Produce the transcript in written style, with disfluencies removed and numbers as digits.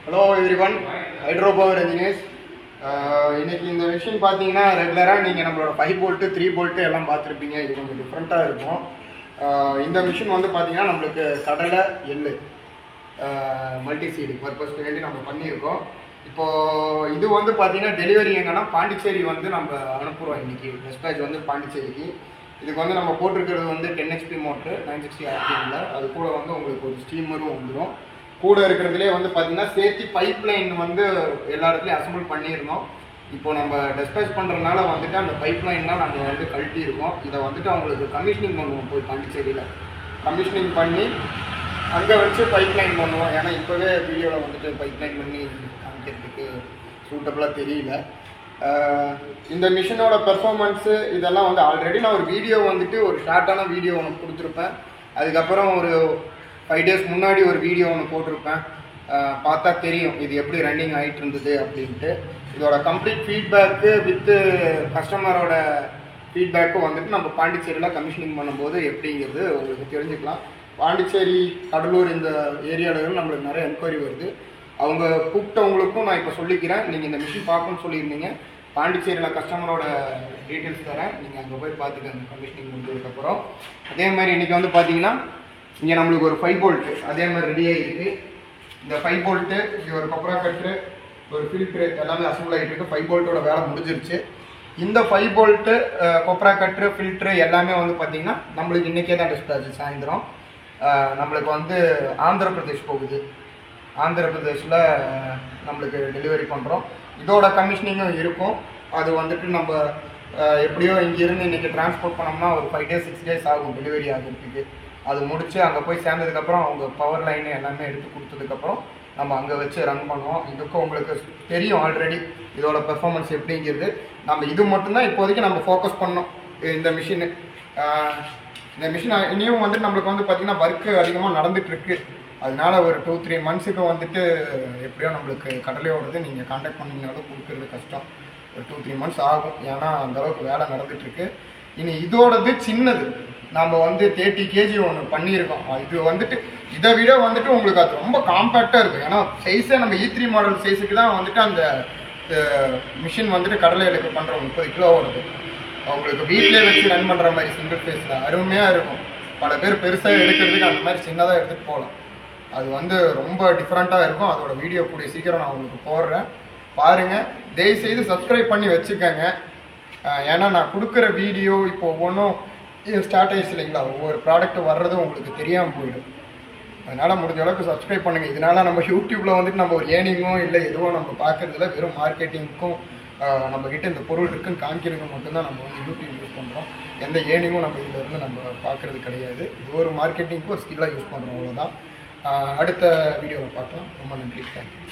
Hello everyone, hydro power engineers. இன்னைக்கு இந்த machine பார்த்தீங்கன்னா ரெகுலராக நீங்கள் நம்மளோட 5 போல்ட்டு 3 போல்ட்டு எல்லாம் பார்த்துருப்பீங்க. இது கொஞ்சம் டிஃப்ரெண்ட்டாக இருக்கும். இந்த மிஷின் வந்து பார்த்தீங்கன்னா நம்மளுக்கு கடலை எள்ளு மல்டி சீடு பர்பஸ்க்கு வேண்டி நம்ம பண்ணியிருக்கோம். இப்போது இது வந்து பார்த்தீங்கன்னா டெலிவரி எங்கன்னா பாண்டிச்சேரி வந்து நம்ம அனுப்புகிறோம். இன்றைக்கி டிஸ்பேச் வந்து பாண்டிச்சேரிக்கு. இதுக்கு வந்து நம்ம போட்டிருக்கிறது வந்து 10 HP மோட்ரு 960 RPM. அது கூட வந்து உங்களுக்கு ஒரு ஸ்டீமரும் வந்துடும். கூட இருக்கிறதுலே வந்து பார்த்தீங்கன்னா சேஃப்டி பைப் லைன் வந்து எல்லா இடத்துலையும் அசம்பிள் பண்ணியிருந்தோம். இப்போ நம்ம டிஸ்பேச் பண்ணுறதுனால வந்துட்டு அந்த பைப் லைன்லாம் நாங்கள் வந்து கழட்டியிருக்கோம். இதை வந்துட்டு அவங்களுக்கு கமிஷனிங் பண்ணுவோம். போய் பாண்டிச்சேரியில் கமிஷனிங் பண்ணி அங்கே வச்சு பைப் லைன் பண்ணுவோம். ஏன்னா இப்போவே வீடியோவில் வந்துட்டு பைப் லைன் பண்ணி காமிக்கிறதுக்கு சூட்டபுளாக தெரியல. இந்த மிஷினோட பெர்ஃபார்மன்ஸு இதெல்லாம் வந்து ஆல்ரெடி நான் ஒரு வீடியோ வந்துட்டு ஒரு ஷார்ட்டான வீடியோ ஒன்று கொடுத்துருப்பேன். அதுக்கப்புறம் ஒரு 5 days முன்னாடி ஒரு வீடியோ ஒன்று போட்டிருப்பேன். பார்த்தா தெரியும் இது எப்படி ரன்னிங் ஆகிட்டு இருந்தது அப்படின்ட்டு. இதோட கம்ப்ளீட் ஃபீட்பேக்கு வித்து கஸ்டமரோட ஃபீட்பேக்கும் வந்துட்டு நம்ம பாண்டிச்சேரியில் கமிஷனிங் பண்ணும்போது எப்படிங்கிறது உங்களுக்கு தெரிஞ்சுக்கலாம். பாண்டிச்சேரி, கடலூர் இந்த ஏரியாவில் நம்மளுக்கு நிறைய என்கொயரி வருது. அவங்க கூப்பிட்டவங்களுக்கும் நான் இப்போ சொல்லிக்கிறேன். நீங்கள் இந்த மிஷின் பார்க்கணும்னு சொல்லியிருந்தீங்க. பாண்டிச்சேரியில் கஸ்டமரோட டீட்டெயில்ஸ் தரேன். நீங்கள் அங்கே போய் பார்த்துக்கங்க கமிஷனிங் முடிஞ்சதுக்கப்புறம். அதே மாதிரி இன்றைக்கி வந்து பார்த்தீங்கன்னா இங்கே நம்மளுக்கு ஒரு 5 போல்ட்டு அதே மாதிரி ரெடியாக இருக்குது. இந்த 5 போல்ட்டு இங்கே ஒரு கொப்பரா கட்ரு, ஒரு ஃபில்ட்ரு எல்லாமே அசம்பிள் ஆகிட்டு இருக்குது. 5 போல்ட்டோட வேலை முடிஞ்சிருச்சு. இந்த 5 போல்ட்டு கொப்பரா கட்ரு ஃபில்ட்ரு எல்லாமே வந்து பார்த்திங்கன்னா நம்மளுக்கு இன்றைக்கே தான் டிஸ்பேச் சாயந்தரம். நம்மளுக்கு வந்து ஆந்திர பிரதேஷ் போகுது. ஆந்திர பிரதேஷில் நம்மளுக்கு டெலிவரி பண்ணுறோம். இதோட கமிஷனிங்கும் இருக்கும். அது வந்துட்டு நம்ம எப்படியோ இங்கேருந்து இன்றைக்கி டிரான்ஸ்போர்ட் பண்ணோம்னா ஒரு 5 days 6 days ஆகும் டெலிவரி ஆகிறதுக்கு. அது முடித்து அங்கே போய் சேர்ந்ததுக்கப்புறம் அவங்க பவர் லைனு எல்லாமே எடுத்து கொடுத்ததுக்கப்புறம் நம்ம அங்கே வச்சு ரன் பண்ணுவோம். இதுக்கும் உங்களுக்கு தெரியும் ஆல்ரெடி இதோட பெர்ஃபார்மன்ஸ் எப்படிங்கிறது. நம்ம இது மட்டும்தான் இப்போதைக்கு நம்ம ஃபோக்கஸ் பண்ணோம். இந்த மிஷின் இனியும் வந்துட்டு நம்மளுக்கு வந்து பார்த்திங்கன்னா ஒர்க்கு அதிகமாக நடந்துகிட்ருக்கு. அதனால ஒரு 2-3 monthsக்கு வந்துட்டு எப்படியோ நம்மளுக்கு கடலையோடது நீங்கள் கான்டாக்ட் பண்ணிங்கனாலும் கொடுக்குறது கஷ்டம். ஒரு 2-3 months ஆகும். ஏன்னா அந்தளவுக்கு வேலை நடந்துகிட்ருக்கு. இனி இதோடது சின்னது நம்ம வந்து 30 kg ஒன்று பண்ணியிருக்கோம். இது வந்துட்டு இதை விட வந்துட்டு உங்களுக்கு அது ரொம்ப காம்பேக்டாக இருக்கும். ஏன்னா சைஸே நம்ம E3 மாடல் சைஸுக்கு தான் வந்துட்டு அந்த மிஷின் வந்துட்டு கடலைகளுக்கு பண்ணுறோம். 30 kg வருது. அவங்களுக்கு வீட்டிலே வச்சு ரன் பண்ணுற மாதிரி சிங்கிள் ஃபேஸில் அருமையாக இருக்கும். பல பேர் பெருசாக எடுக்கிறதுக்கு அந்த மாதிரி சின்னதாக எடுத்துகிட்டு போகலாம். அது வந்து ரொம்ப டிஃப்ரெண்ட்டாக இருக்கும். அதோட வீடியோ கூடிய சீக்கிரம் நான் உங்களுக்கு போடுறேன், பாருங்கள். தயவுசெய்து சப்ஸ்கிரைப் பண்ணி வச்சுக்கோங்க. ஏன்னா நான் கொடுக்குற வீடியோ இப்போ ஒவ்வொன்றும் ஸ்டார்ட் ஆகிடுச்சு இல்லைங்களா, ஒவ்வொரு ப்ராடக்ட் வர்றதும் உங்களுக்கு தெரியாமல் போயிடும். அதனால் முடிஞ்ச அளவுக்கு சப்ஸ்கிரைப் பண்ணுங்கள். இதனால் நம்ம யூடியூப்பில் வந்துட்டு நம்ம ஒரு ஏர்னிங்கும் இல்லை எதுவும் நம்ம பார்க்குறதுல வெறும் மார்க்கெட்டிங்க்கும் நம்மக்கிட்ட இந்த பொருள் இருக்குன்னு காமிக்கிறதுக்கு மட்டும்தான் நம்ம வந்து யூடியூப் யூஸ் பண்ணுறோம். எந்த ஏர்னிங்கும் நம்ம இதில் இருந்து நம்ம பார்க்குறது கிடையாது. இது ஒரு மார்க்கெட்டிங்க்கு ஒரு ஸ்கில்லாக யூஸ் பண்ணுறோம். அவ்வளோதான். அடுத்த வீடியோவில் பார்க்கலாம். ரொம்ப நன்றி. தேங்க்யூ.